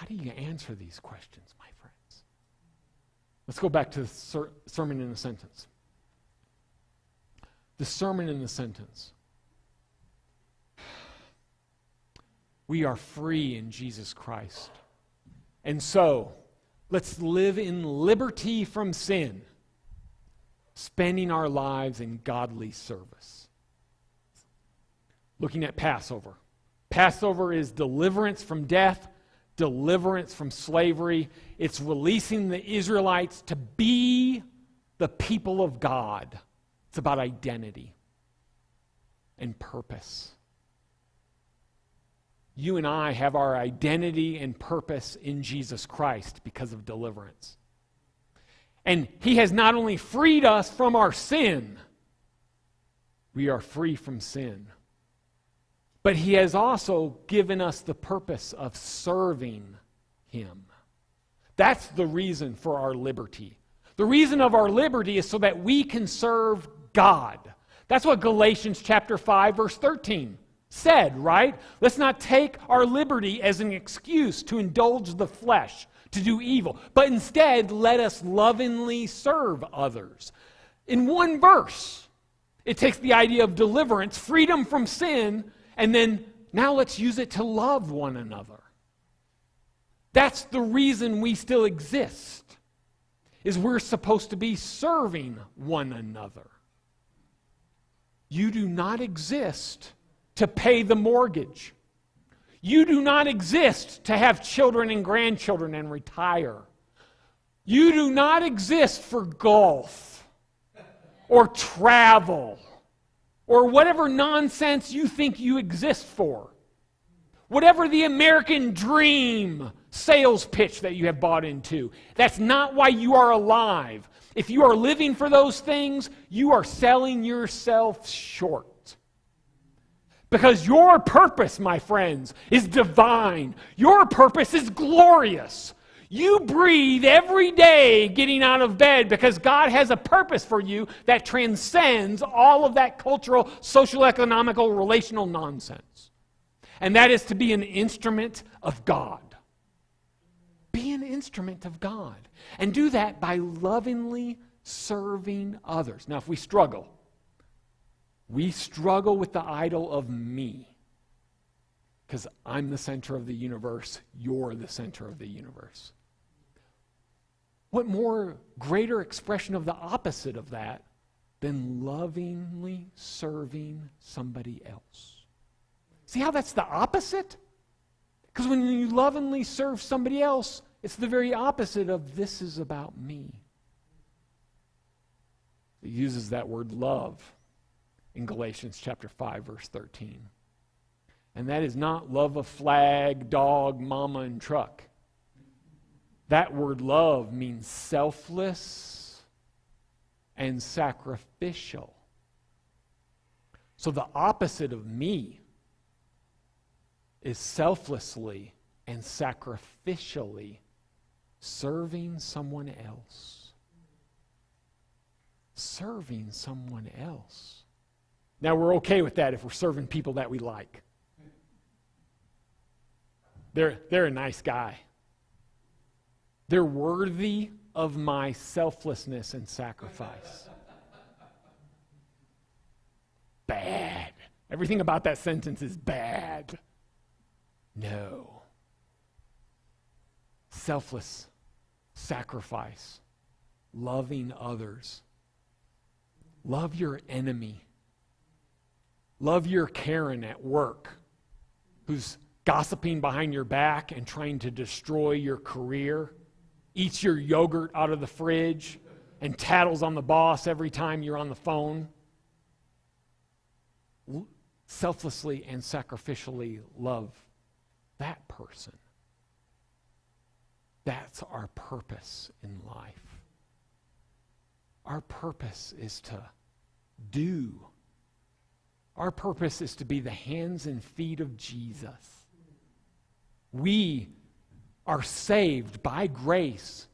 do you answer these questions, my friends? Let's go back to the sermon in a sentence. The sermon in the sentence. We are free in Jesus Christ. And so, let's live in liberty from sin, spending our lives in godly service. Looking at Passover. Passover is deliverance from death, deliverance from slavery. It's releasing the Israelites to be the people of God. It's about identity and purpose. You and I have our identity and purpose in Jesus Christ because of deliverance. And He has not only freed us from our sin, we are free from sin, but He has also given us the purpose of serving Him. That's the reason for our liberty. The reason of our liberty is so that we can serve God. That's what Galatians chapter 5, verse 13 said, right? Let's not take our liberty as an excuse to indulge the flesh, to do evil, but instead let us lovingly serve others. In one verse, it takes the idea of deliverance, freedom from sin, and then now let's use it to love one another. That's the reason we still exist, is we're supposed to be serving one another. You do not exist to pay the mortgage. You do not exist to have children and grandchildren and retire. You do not exist for golf or travel or whatever nonsense you think you exist for. Whatever the American dream sales pitch that you have bought into, that's not why you are alive. If you are living for those things, you are selling yourself short. Because your purpose, my friends, is divine. Your purpose is glorious. You breathe every day getting out of bed because God has a purpose for you that transcends all of that cultural, social, economical, relational nonsense. And that is to be an instrument of God. Be an instrument of God. And do that by lovingly serving others. Now, if we struggle with the idol of me. Because I'm the center of the universe, you're the center of the universe. What more greater expression of the opposite of that than lovingly serving somebody else? See how that's the opposite? Because when you lovingly serve somebody else, it's the very opposite of this is about me. It uses that word love in Galatians chapter 5, verse 13. And that is not love of flag, dog, mama, and truck. That word love means selfless and sacrificial. So the opposite of me is selflessly and sacrificially serving someone else. Serving someone else. Now, we're okay with that if we're serving people that we like. They're a nice guy. They're worthy of my selflessness and sacrifice. Bad. Everything about that sentence is bad. No. Selfless sacrifice. Loving others. Love your enemy. Love your Karen at work who's gossiping behind your back and trying to destroy your career, eats your yogurt out of the fridge, and tattles on the boss every time you're on the phone. Selflessly and sacrificially love that person. That's our purpose in life. Our purpose is to do. Our purpose is to be the hands and feet of Jesus. We are saved by grace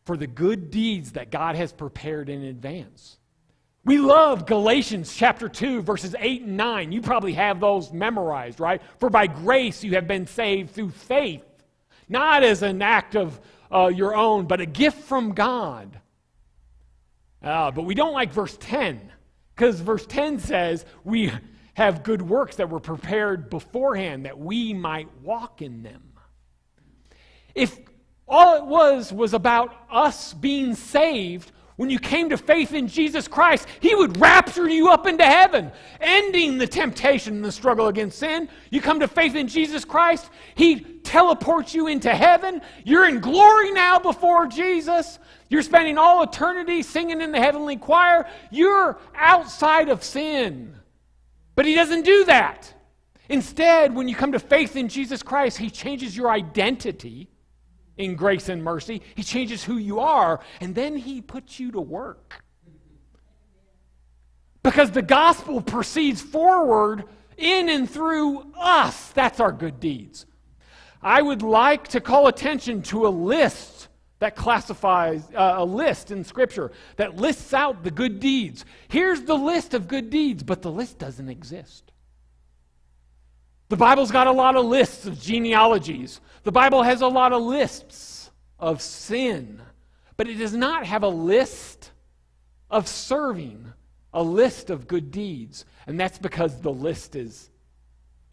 for the good deeds that God has prepared in advance. We love Galatians chapter 2, verses 8 and 9. You probably have those memorized, right? For by grace you have been saved through faith, not as an act of your own, but a gift from God. But we don't like verse 10, because verse 10 says we have good works that were prepared beforehand that we might walk in them. If all it was about us being saved, when you came to faith in Jesus Christ, He would rapture you up into heaven, ending the temptation and the struggle against sin. You come to faith in Jesus Christ, He teleports you into heaven. You're in glory now before Jesus. You're spending all eternity singing in the heavenly choir. You're outside of sin. But He doesn't do that. Instead, when you come to faith in Jesus Christ, He changes your identity in grace and mercy. He changes who you are, and then He puts you to work. Because the gospel proceeds forward in and through us. That's our good deeds. I would like to call attention to a list that classifies, a list in Scripture that lists out the good deeds. Here's the list of good deeds, but the list doesn't exist. The Bible's got a lot of lists of genealogies. The Bible has a lot of lists of sin, but it does not have a list of serving, a list of good deeds. And that's because the list is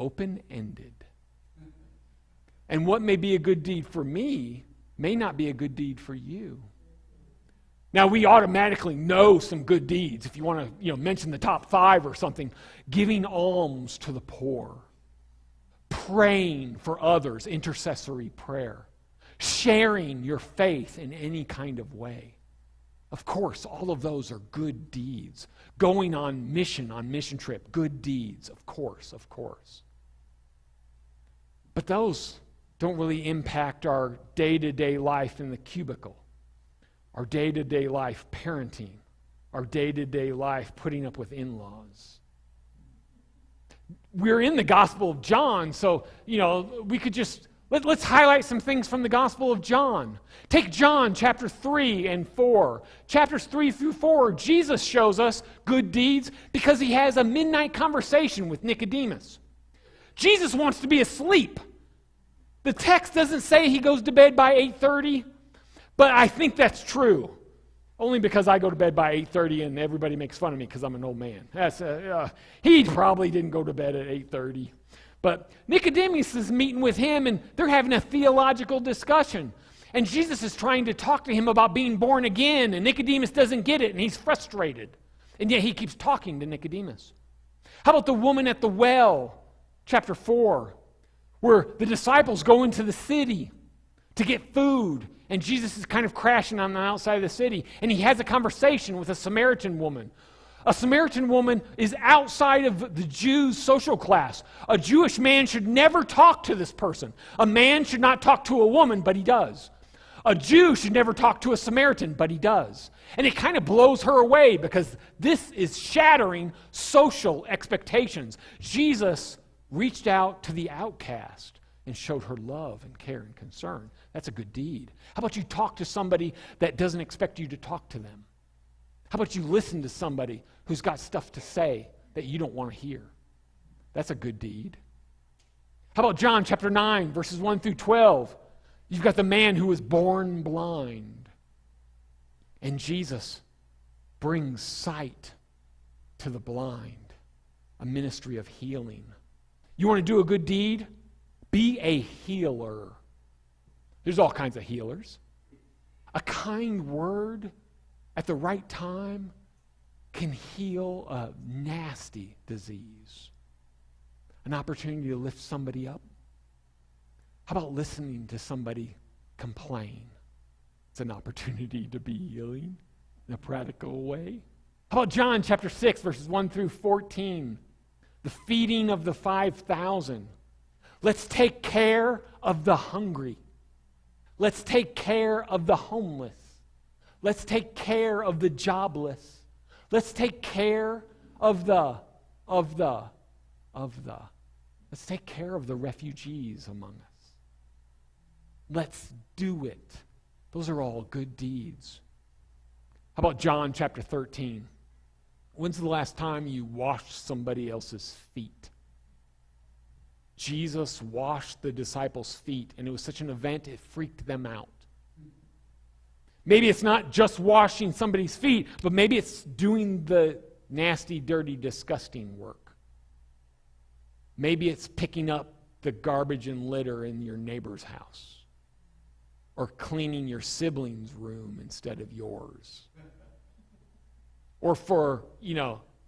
open-ended. And what may be a good deed for me may not be a good deed for you. Now, we automatically know some good deeds. If you want to, mention the top 5 or something, giving alms to the poor, praying for others, intercessory prayer, sharing your faith in any kind of way. Of course, all of those are good deeds. Going on mission trip, good deeds, of course. But those don't really impact our day-to-day life in the cubicle, our day-to-day life parenting, our day-to-day life putting up with in-laws. We're in the Gospel of John, so, we could just, let's highlight some things from the Gospel of John. Take John chapter 3 and 4. Chapters 3 through 4, Jesus shows us good deeds because He has a midnight conversation with Nicodemus. Jesus wants to be asleep. The text doesn't say He goes to bed by 8:30, but I think that's true. Only because I go to bed by 8:30 and everybody makes fun of me because I'm an old man. He probably didn't go to bed at 8:30. But Nicodemus is meeting with him and they're having a theological discussion. And Jesus is trying to talk to him about being born again, and Nicodemus doesn't get it and he's frustrated. And yet He keeps talking to Nicodemus. How about the woman at the well, chapter 4, where the disciples go into the city to get food, and Jesus is kind of crashing on the outside of the city, and He has a conversation with a Samaritan woman. A Samaritan woman is outside of the Jews' social class. A Jewish man should never talk to this person. A man should not talk to a woman, but he does. A Jew should never talk to a Samaritan, but he does. And it kind of blows her away because this is shattering social expectations. Jesus reached out to the outcast and showed her love and care and concern. That's a good deed. How about you talk to somebody that doesn't expect you to talk to them? How about you listen to somebody who's got stuff to say that you don't want to hear? That's a good deed. How about John chapter 9, verses 1 through 12? You've got the man who was born blind. And Jesus brings sight to the blind, a ministry of healing. You want to do a good deed? Be a healer. There's all kinds of healers. A kind word at the right time can heal a nasty disease. An opportunity to lift somebody up. How about listening to somebody complain? It's an opportunity to be healing in a practical way. How about John chapter 6, verses 1 through 14? The feeding of the 5,000. Let's take care of the hungry. Let's take care of the homeless. Let's take care of the jobless. Let's take care of the. Let's take care of the refugees among us. Let's do it. Those are all good deeds. How about John chapter 13? When's the last time you washed somebody else's feet? Jesus washed the disciples' feet, and it was such an event, it freaked them out. Maybe it's not just washing somebody's feet, but maybe it's doing the nasty, dirty, disgusting work. Maybe it's picking up the garbage and litter in your neighbor's house, or cleaning your sibling's room instead of yours. Or for,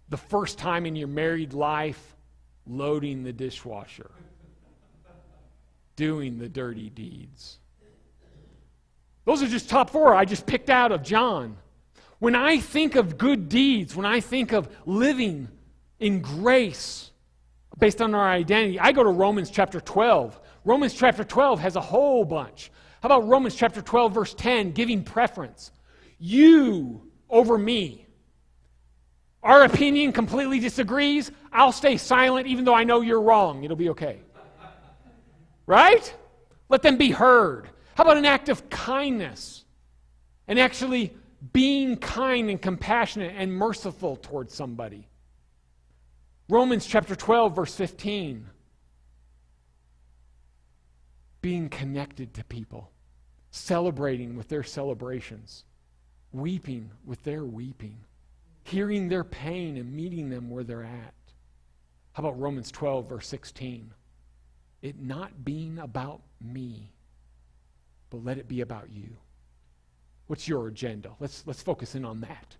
the first time in your married life, loading the dishwasher, doing the dirty deeds. Those are just top 4 I just picked out of John. When I think of good deeds, when I think of living in grace based on our identity, I go to Romans chapter 12. Romans chapter 12 has a whole bunch. How about Romans chapter 12, verse 10, giving preference? You over me. Our opinion completely disagrees. I'll stay silent even though I know you're wrong. It'll be okay. Right? Let them be heard. How about an act of kindness? And actually being kind and compassionate and merciful towards somebody. Romans chapter 12, verse 15. Being connected to people. Celebrating with their celebrations. Weeping with their weeping. Hearing their pain and meeting them where they're at. How about Romans 12, verse 16? It not being about me, but let it be about you. What's your agenda? Let's focus in on that.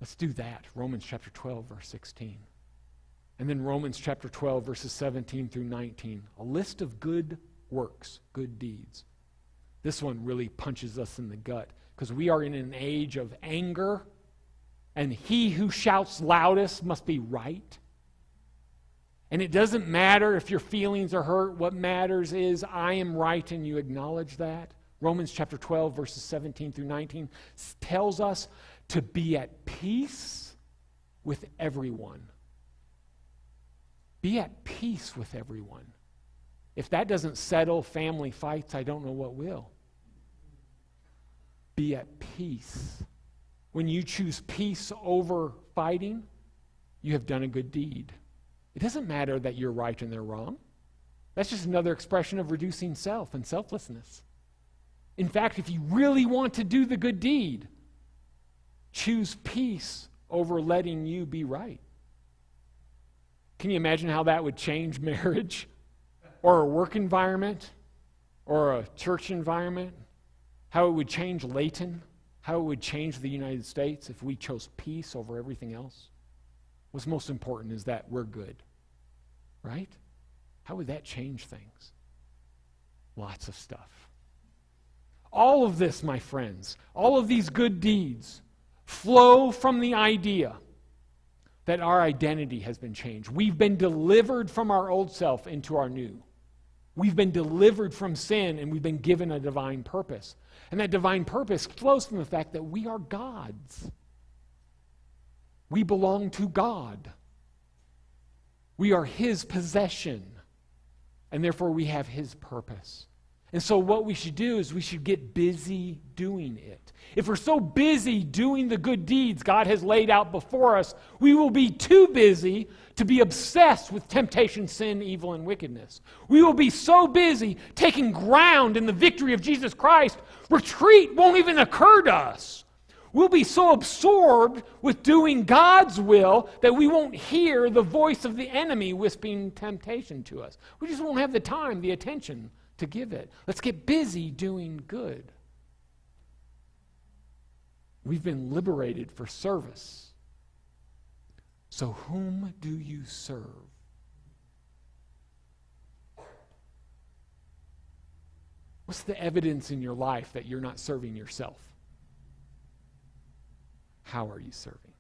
Let's do that. Romans chapter 12, verse 16. And then Romans chapter 12, verses 17 through 19. A list of good works, good deeds. This one really punches us in the gut because we are in an age of anger, and he who shouts loudest must be right. And it doesn't matter if your feelings are hurt. What matters is I am right and you acknowledge that. Romans chapter 12, verses 17 through 19 tells us to be at peace with everyone. Be at peace with everyone. If that doesn't settle family fights, I don't know what will. Be at peace. When you choose peace over fighting, you have done a good deed. It doesn't matter that you're right and they're wrong. That's just another expression of reducing self and selflessness. In fact, if you really want to do the good deed, choose peace over letting you be right. Can you imagine how that would change marriage or a work environment or a church environment? How it would change Layton? How it would change the United States if we chose peace over everything else? What's most important is that we're good, right? How would that change things? Lots of stuff. All of this, my friends, all of these good deeds flow from the idea that our identity has been changed. We've been delivered from our old self into our new. We've been delivered from sin, and we've been given a divine purpose. And that divine purpose flows from the fact that we are God's. We belong to God. We are His possession, and therefore we have His purpose. And so what we should do is we should get busy doing it. If we're so busy doing the good deeds God has laid out before us, we will be too busy to be obsessed with temptation, sin, evil, and wickedness. We will be so busy taking ground in the victory of Jesus Christ, retreat won't even occur to us. We'll be so absorbed with doing God's will that we won't hear the voice of the enemy whispering temptation to us. We just won't have the time, the attention to give it. Let's get busy doing good. We've been liberated for service. So whom do you serve? What's the evidence in your life that you're not serving yourself? How are you serving?